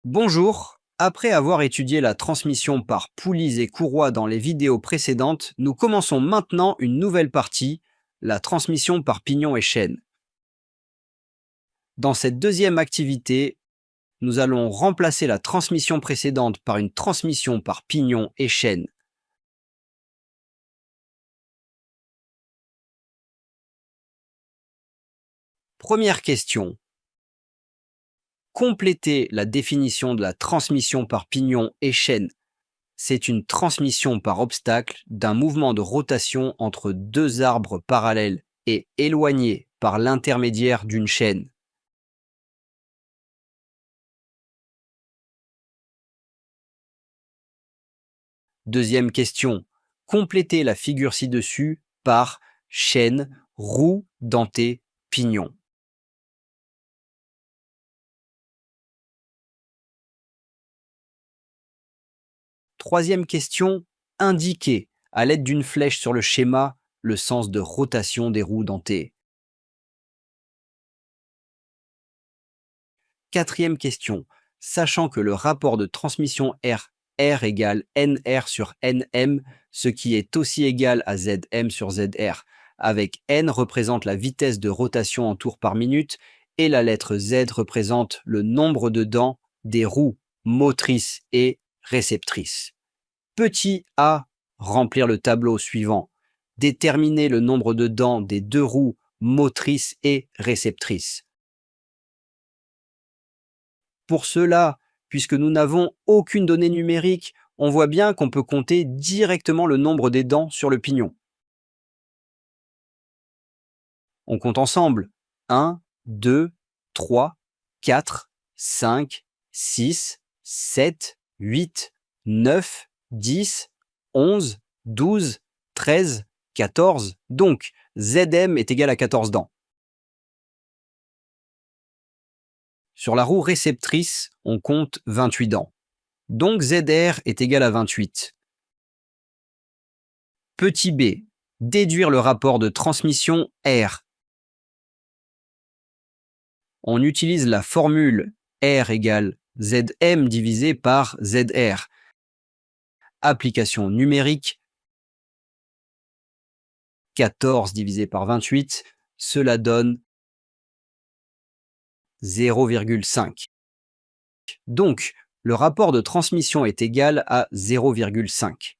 Bonjour. Après avoir étudié la transmission par poulies et courroies dans les vidéos précédentes, nous commençons maintenant une nouvelle partie, la transmission par pignon et chaîne. Dans cette deuxième activité, nous allons remplacer la transmission précédente par une transmission par pignon et chaîne. Première question. Complétez la définition de la transmission par pignon et chaîne. C'est une transmission par obstacle d'un mouvement de rotation entre deux arbres parallèles et éloignés par l'intermédiaire d'une chaîne. Deuxième question. Complétez la figure ci-dessus par chaîne, roue, dentée, pignon. Troisième question. Indiquez, à l'aide d'une flèche sur le schéma, le sens de rotation des roues dentées. Quatrième question. Sachant que le rapport de transmission R égale NR sur NM, ce qui est aussi égal à ZM sur ZR, avec N représente la vitesse de rotation en tours par minute et la lettre Z représente le nombre de dents des roues motrices et réceptrices. Petit a, remplir le tableau suivant. Déterminer le nombre de dents des deux roues motrices et réceptrices. Pour cela, puisque nous n'avons aucune donnée numérique, on voit bien qu'on peut compter directement le nombre des dents sur le pignon. On compte ensemble. 1, 2, 3, 4, 5, 6, 7, 8, 9, 10, 11, 12, 13, 14. Donc, ZM est égal à 14 dents. Sur la roue réceptrice, on compte 28 dents. Donc ZR est égal à 28. Petit b, déduire le rapport de transmission R. On utilise la formule R égale ZM divisé par ZR. Application numérique, 14 divisé par 28, cela donne 0,5. Donc, le rapport de transmission est égal à 0,5.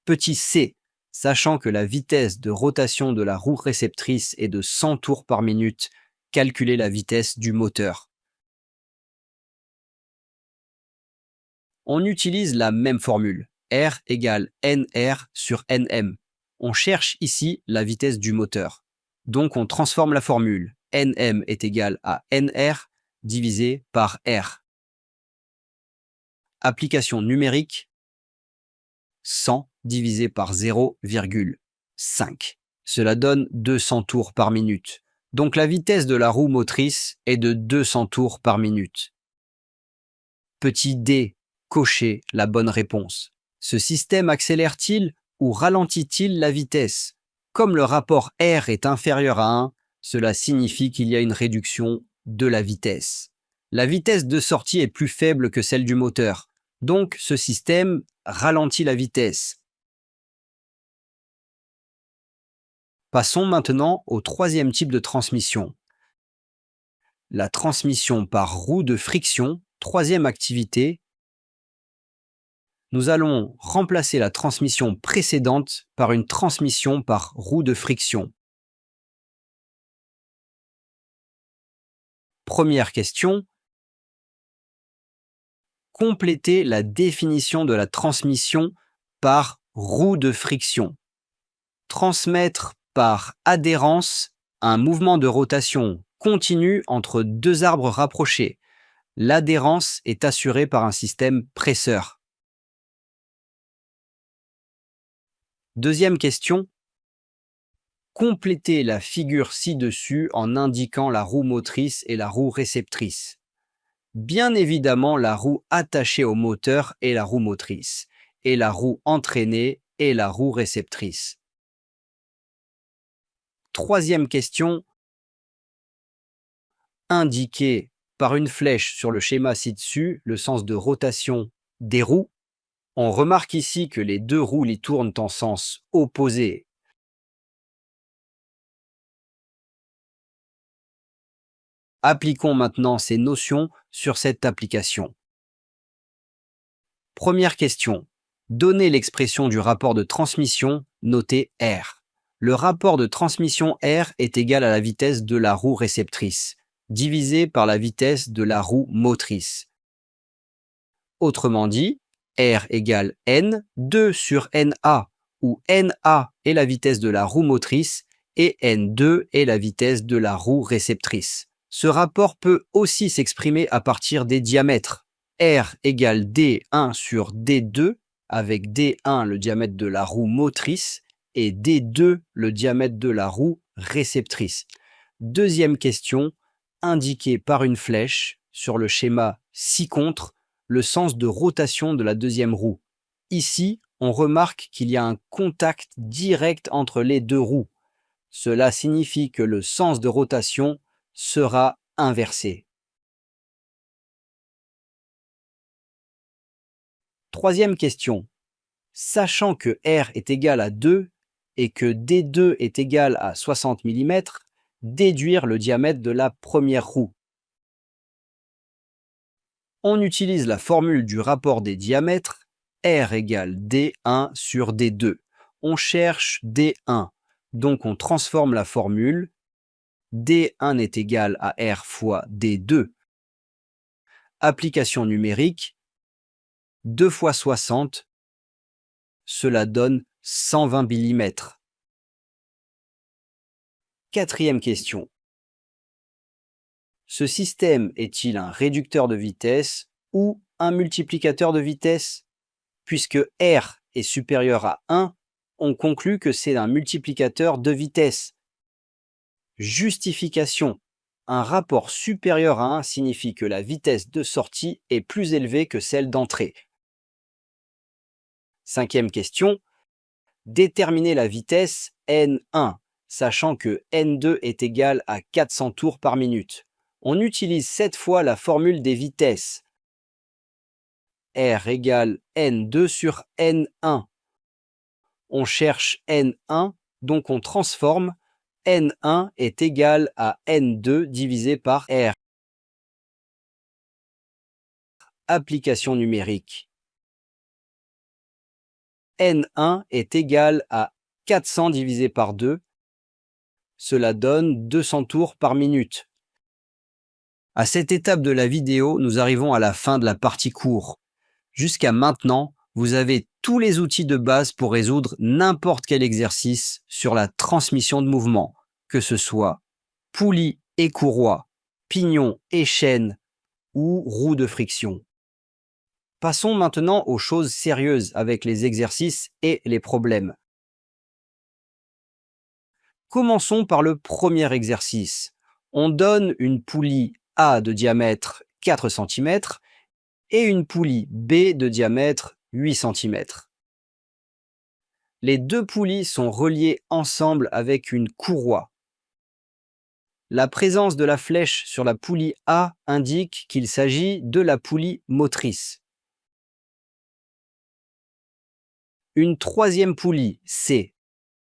Petit c, sachant que la vitesse de rotation de la roue réceptrice est de 100 tours par minute, calculez la vitesse du moteur. On utilise la même formule, R égale NR sur NM. On cherche ici la vitesse du moteur. Donc on transforme la formule. NM est égal à NR divisé par R. Application numérique, 100 divisé par 0,5. Cela donne 200 tours par minute. Donc la vitesse de la roue motrice est de 200 tours par minute. Petit d, cochez la bonne réponse. Ce système accélère-t-il ou ralentit-il la vitesse? Comme le rapport R est inférieur à 1, cela signifie qu'il y a une réduction de la vitesse. La vitesse de sortie est plus faible que celle du moteur. Donc ce système ralentit la vitesse. Passons maintenant au troisième type de transmission. La transmission par roue de friction, troisième activité. Nous allons remplacer la transmission précédente par une transmission par roue de friction. Première question. Complétez la définition de la transmission par roue de friction. Transmettre par adhérence un mouvement de rotation continu entre deux arbres rapprochés. L'adhérence est assurée par un système presseur. Deuxième question. Complétez la figure ci-dessus en indiquant la roue motrice et la roue réceptrice. Bien évidemment, la roue attachée au moteur est la roue motrice, et la roue entraînée est la roue réceptrice. Troisième question. indiqué par une flèche sur le schéma ci-dessus le sens de rotation des roues. On remarque ici que les deux roues y tournent en sens opposé. Appliquons maintenant ces notions sur cette application. Première question. Donnez l'expression du rapport de transmission noté R. Le rapport de transmission R est égal à la vitesse de la roue réceptrice, divisé par la vitesse de la roue motrice. Autrement dit, R égale N, 2 sur NA, où NA est la vitesse de la roue motrice et N2 est la vitesse de la roue réceptrice. Ce rapport peut aussi s'exprimer à partir des diamètres. R égale D1 sur D2, avec D1 le diamètre de la roue motrice et D2 le diamètre de la roue réceptrice. Deuxième question, indiquée par une flèche sur le schéma ci-contre le sens de rotation de la deuxième roue. Ici, on remarque qu'il y a un contact direct entre les deux roues. Cela signifie que le sens de rotation sera inversé. Troisième question. Sachant que R est égal à 2 et que D2 est égal à 60 mm, déduire le diamètre de la première roue. On utilise la formule du rapport des diamètres, R égale D1 sur D2. On cherche D1, donc on transforme la formule. D1 est égal à R fois D2. Application numérique, 2 fois 60, cela donne 120 mm. Quatrième question. Ce système est-il un réducteur de vitesse ou un multiplicateur de vitesse? Puisque R est supérieur à 1, on conclut que c'est un multiplicateur de vitesse. Justification. Un rapport supérieur à 1 signifie que la vitesse de sortie est plus élevée que celle d'entrée. Cinquième question. Déterminer la vitesse N1, sachant que N2 est égal à 400 tours par minute. On utilise cette fois la formule des vitesses. R égale N2 sur N1. On cherche N1, donc on transforme. N1 est égal à N2 divisé par R. Application numérique. N1 est égal à 400 divisé par 2. Cela donne 200 tours par minute. À cette étape de la vidéo, nous arrivons à la fin de la partie cours. Jusqu'à maintenant, vous avez tous les outils de base pour résoudre n'importe quel exercice sur la transmission de mouvement, que ce soit poulie et courroie, pignon et chaîne ou roue de friction. Passons maintenant aux choses sérieuses avec les exercices et les problèmes. Commençons par le premier exercice. On donne une poulie A de diamètre 4 cm et une poulie B de diamètre 8 cm. Les deux poulies sont reliées ensemble avec une courroie. La présence de la flèche sur la poulie A indique qu'il s'agit de la poulie motrice. Une troisième poulie C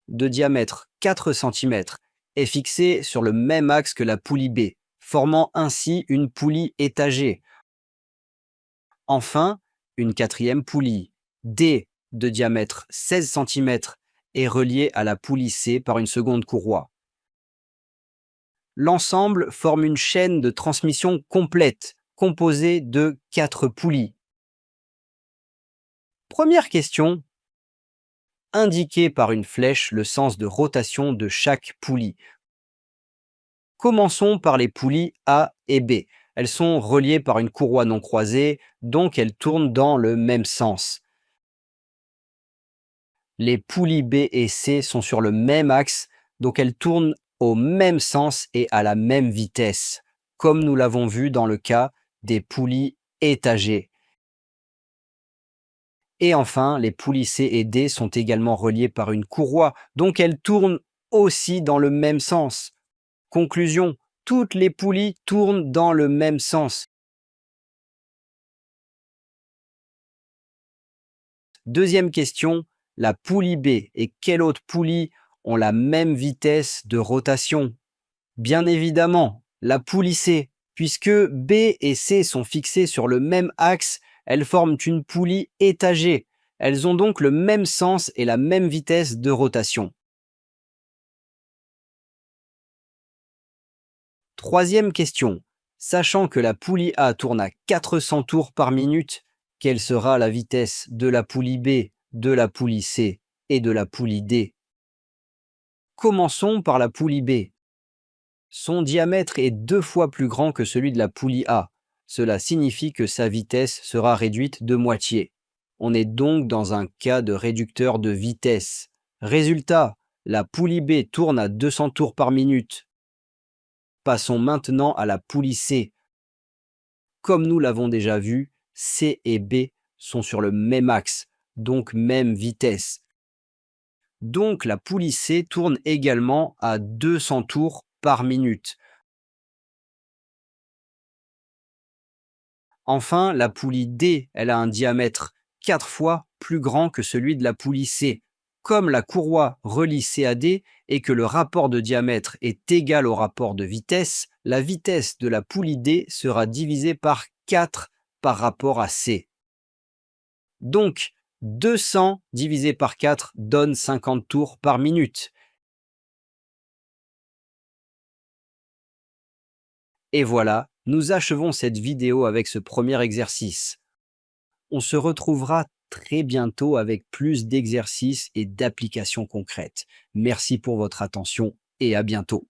de diamètre 4 cm est fixée sur le même axe que la poulie B, formant ainsi une poulie étagée. Enfin, une quatrième poulie, D, de diamètre 16 cm, est reliée à la poulie C par une seconde courroie. L'ensemble forme une chaîne de transmission complète, composée de 4 poulies. Première question. Indiquez par une flèche le sens de rotation de chaque poulie. Commençons par les poulies A et B. Elles sont reliées par une courroie non croisée, donc elles tournent dans le même sens. Les poulies B et C sont sur le même axe, donc elles tournent au même sens et à la même vitesse, comme nous l'avons vu dans le cas des poulies étagées. Et enfin, les poulies C et D sont également reliées par une courroie, donc elles tournent aussi dans le même sens. Conclusion, toutes les poulies tournent dans le même sens. Deuxième question, la poulie B et quelle autre poulie ont la même vitesse de rotation? Bien évidemment, la poulie C, puisque B et C sont fixées sur le même axe, elles forment une poulie étagée. Elles ont donc le même sens et la même vitesse de rotation. Troisième question. Sachant que la poulie A tourne à 400 tours par minute, quelle sera la vitesse de la poulie B, de la poulie C et de la poulie D? Commençons par la poulie B. Son diamètre est 2 fois plus grand que celui de la poulie A. Cela signifie que sa vitesse sera réduite de moitié. On est donc dans un cas de réducteur de vitesse. Résultat, la poulie B tourne à 200 tours par minute. Passons maintenant à la poulie C. Comme nous l'avons déjà vu, C et B sont sur le même axe, donc même vitesse. Donc la poulie C tourne également à 200 tours par minute. Enfin, la poulie D, elle a un diamètre 4 fois plus grand que celui de la poulie C. Comme la courroie relie C à D et que le rapport de diamètre est égal au rapport de vitesse, la vitesse de la poulie D sera divisée par 4 par rapport à C. Donc, 200 divisé par 4 donne 50 tours par minute. Et voilà, nous achevons cette vidéo avec ce premier exercice. On se retrouvera très bientôt avec plus d'exercices et d'applications concrètes. Merci pour votre attention et à bientôt.